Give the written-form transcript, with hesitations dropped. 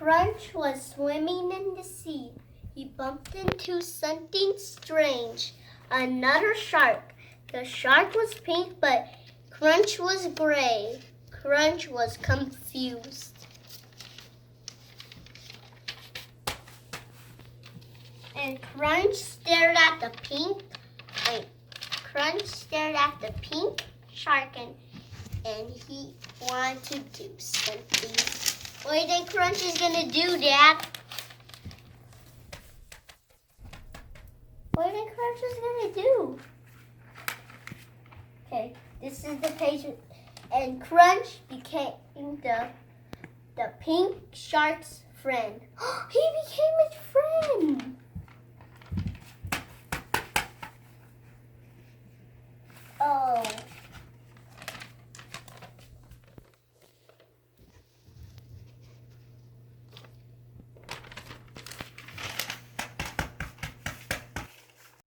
Crunch was swimming in the sea. He bumped into something strange, another shark. The shark was pink, but Crunch was gray. Crunch was confused. And Crunch stared at the pink shark and he wanted to do something. What do you think Crunch is gonna do, Dad? What do you think Crunch is gonna do? Okay, this is the page, and Crunch became the pink shark's friend. He became its friend. Oh.